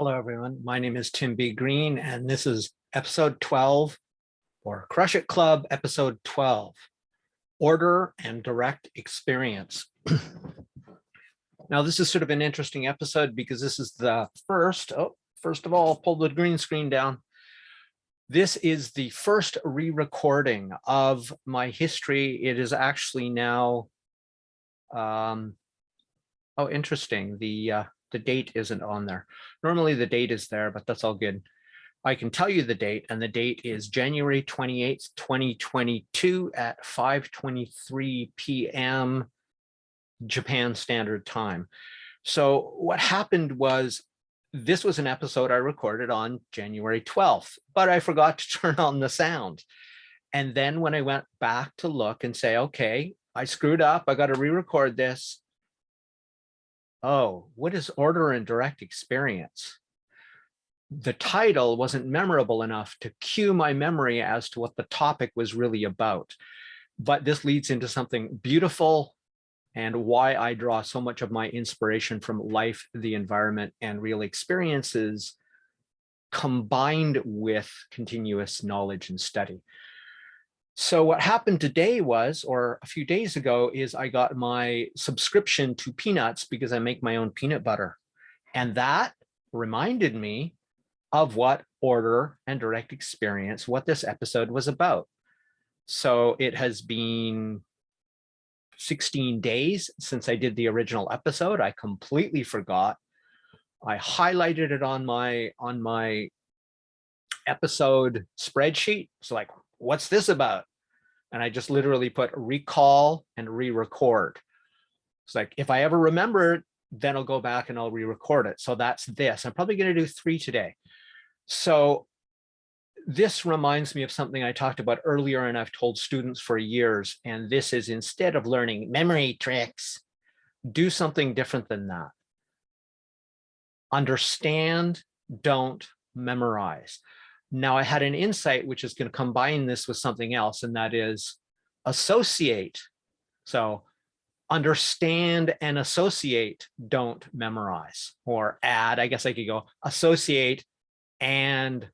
Hello, everyone. My name is Tim B. Green, and this is episode 12, or Crush It Club, episode 12, Order and Direct Experience. Now, this is sort of an interesting episode because this is the first of all, pull the green screen down. This is the first re-recording of my history. It is actually now, interesting. The date isn't on there. Normally the date is there, but that's all good. I can tell you the date, and the date is January 28th, 2022 at 5:23 p.m. Japan Standard Time. So what happened was, this was an episode I recorded on January 12th, but I forgot to turn on the sound. And then when I went back to look and say, okay, I screwed up, I got to re-record this. Oh, what is order and direct experience? The title wasn't memorable enough to cue my memory as to what the topic was really about. But this leads into something beautiful and why I draw so much of my inspiration from life, the environment, and real experiences combined with continuous knowledge and study. So what happened today was, or a few days ago, is I got my subscription to Peanuts because I make my own peanut butter. And that reminded me of what order and direct experience, what this episode was about. So it has been 16 days since I did the original episode. I completely forgot. I highlighted it on my episode spreadsheet. So like, what's this about? And I just literally put recall and re-record. It's like, if I ever remember it, then I'll go back and I'll re-record it. So that's this. I'm probably going to do 3 today. So this reminds me of something I talked about earlier, and I've told students for years. And this is, instead of learning memory tricks, do something different than that. Understand, don't memorize. Now, I had an insight which is going to combine this with something else, and that is associate. So understand and associate, don't memorize. Or add, I guess I could go associate and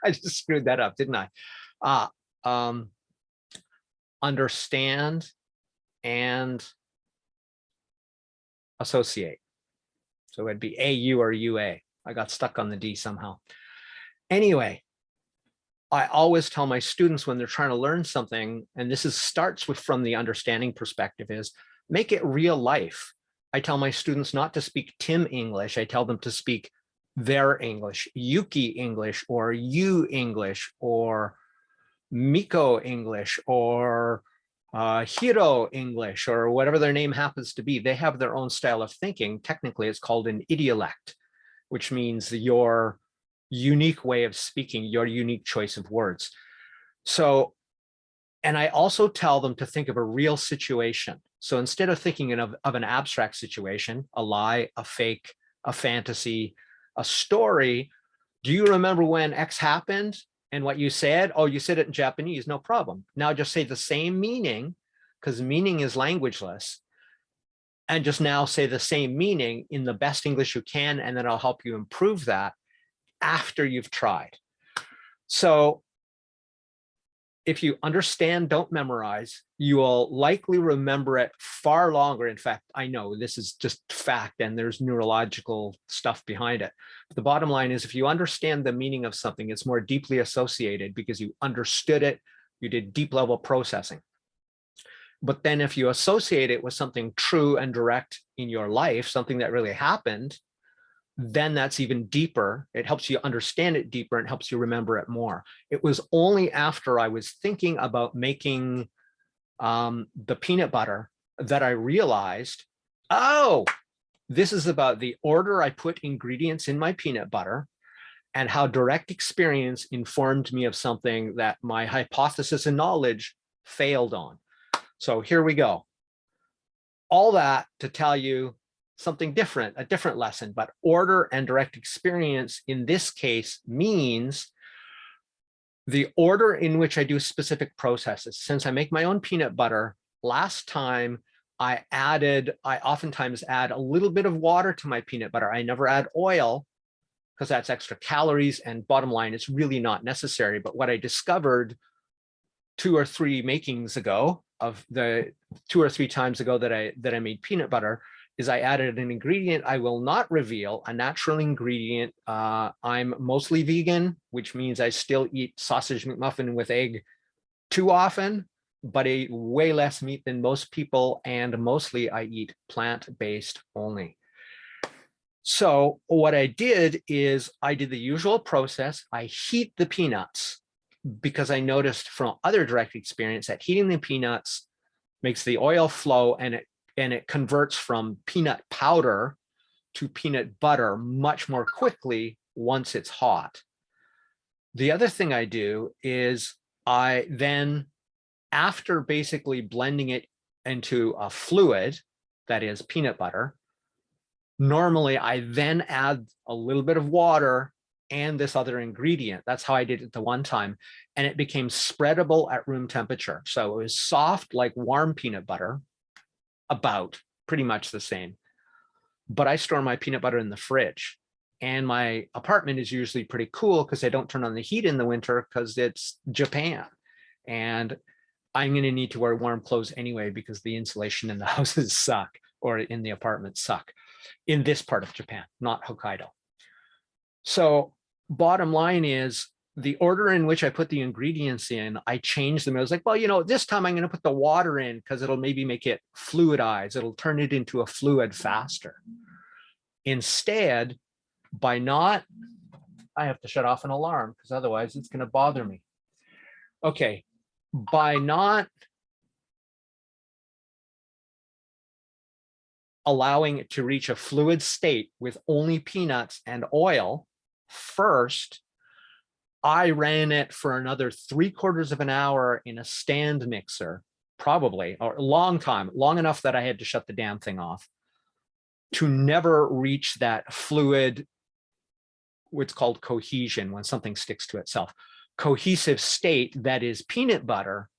I just screwed that up, didn't I? Understand and associate. So it'd be AU or UA. I got stuck on the D somehow. Anyway, I always tell my students when they're trying to learn something, and this starts with from the understanding perspective, is make it real life. I tell my students not to speak Tim English. I tell them to speak their English, Yuki English, or you English, or Miko English, or Hiro English, or whatever their name happens to be. They have their own style of thinking. Technically, it's called an idiolect, which means your unique way of speaking, your unique choice of words. So, and I also tell them to think of a real situation. So instead of thinking of an abstract situation, a lie, a fake, a fantasy, a story, do you remember when X happened and what you said? Oh, you said it in Japanese, no problem. Now just say the same meaning, because meaning is languageless, and just now say the same meaning in the best English you can, and then I'll help you improve that after you've tried. So if you understand, don't memorize, you will likely remember it far longer. In fact, I know this is just fact, and there's neurological stuff behind it. But the bottom line is, if you understand the meaning of something, it's more deeply associated because you understood it, you did deep level processing. But then if you associate it with something true and direct in your life, something that really happened, then that's even deeper. It helps you understand it deeper and helps you remember it more. It was only after I was thinking about making the peanut butter that I realized, oh, this is about the order I put ingredients in my peanut butter and how direct experience informed me of something that my hypothesis and knowledge failed on. So here we go. All that to tell you something different, a different lesson, but order and direct experience in this case means the order in which I do specific processes. Since I make my own peanut butter, last time I oftentimes add a little bit of water to my peanut butter. I never add oil because that's extra calories, and bottom line, it's really not necessary. But what I discovered 2 or 3 makings ago, of the 2 or 3 times ago that I made peanut butter, is I added an ingredient I will not reveal, a natural ingredient. I'm mostly vegan, which means I still eat sausage McMuffin with egg too often, but I eat way less meat than most people, and mostly I eat plant-based only. So what I did is I did the usual process. I heat the peanuts, because I noticed from other direct experience that heating the peanuts makes the oil flow, and it converts from peanut powder to peanut butter much more quickly once it's hot. The other thing I do is I then, after basically blending it into a fluid that is peanut butter, normally I then add a little bit of water and this other ingredient. That's how I did it the one time. And it became spreadable at room temperature. So it was soft like warm peanut butter, about pretty much the same. But I store my peanut butter in the fridge. And my apartment is usually pretty cool because I don't turn on the heat in the winter because it's Japan. And I'm going to need to wear warm clothes anyway because the insulation in the houses suck, or in the apartments suck, in this part of Japan, not Hokkaido. So bottom line is, the order in which I put the ingredients in, I changed them. I was like, well, you know, this time I'm going to put the water in because it'll maybe make it fluidize. It'll turn it into a fluid faster. Instead, by not, I have to shut off an alarm because otherwise it's going to bother me. Okay, by not allowing it to reach a fluid state with only peanuts and oil first, I ran it for another 3/4 of an hour in a stand mixer, probably, or a long time, long enough that I had to shut the damn thing off, to never reach that fluid, what's called cohesion, when something sticks to itself, cohesive state that is peanut butter.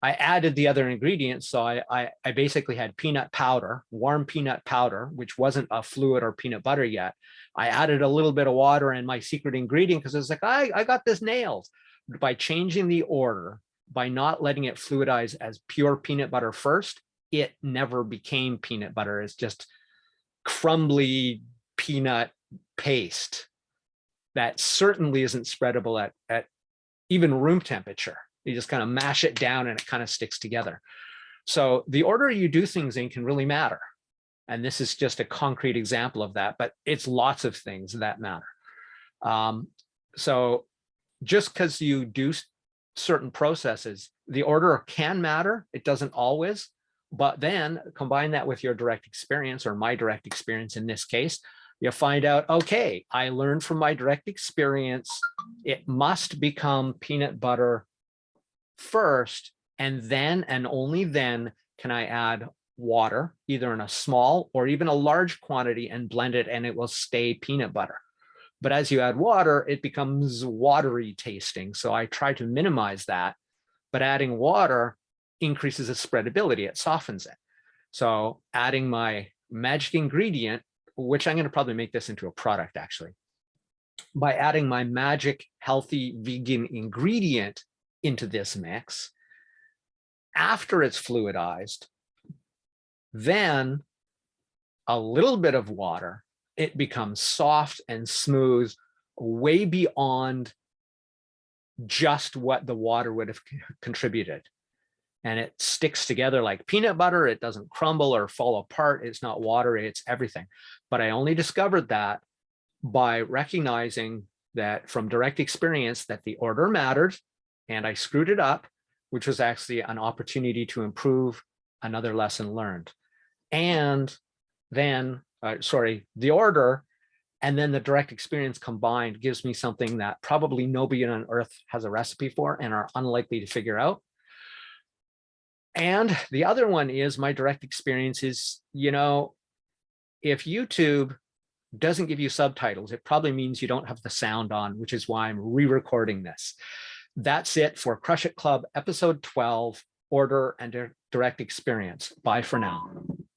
I added the other ingredients. So I basically had peanut powder, warm peanut powder, which wasn't a fluid or peanut butter yet. I added a little bit of water and my secret ingredient because I was like, I got this nailed. By changing the order, by not letting it fluidize as pure peanut butter first, it never became peanut butter. It's just crumbly peanut paste that certainly isn't spreadable at even room temperature. You just kind of mash it down and it kind of sticks together. So the order you do things in can really matter. And this is just a concrete example of that, but it's lots of things that matter. So just because you do certain processes, the order can matter. It doesn't always, but then combine that with your direct experience, or my direct experience in this case, you'll find out, okay, I learned from my direct experience, it must become peanut butter first, and then, and only then, can I add water, either in a small or even a large quantity, and blend it, and it will stay peanut butter. But as you add water, it becomes watery tasting. So I try to minimize that, but adding water increases its spreadability, it softens it. So adding my magic ingredient, which I'm going to probably make this into a product actually, by adding my magic healthy vegan ingredient into this mix, after it's fluidized, then a little bit of water, it becomes soft and smooth, way beyond just what the water would have contributed. And it sticks together like peanut butter. It doesn't crumble or fall apart. It's not watery, it's everything. But I only discovered that by recognizing that from direct experience that the order mattered, and I screwed it up, which was actually an opportunity to improve, another lesson learned. And then, the order and then the direct experience combined gives me something that probably nobody on earth has a recipe for and are unlikely to figure out. And the other one is my direct experience is, you know, if YouTube doesn't give you subtitles, it probably means you don't have the sound on, which is why I'm re-recording this. That's it for Crush It Club episode 12. order, and direct experience. Bye for now.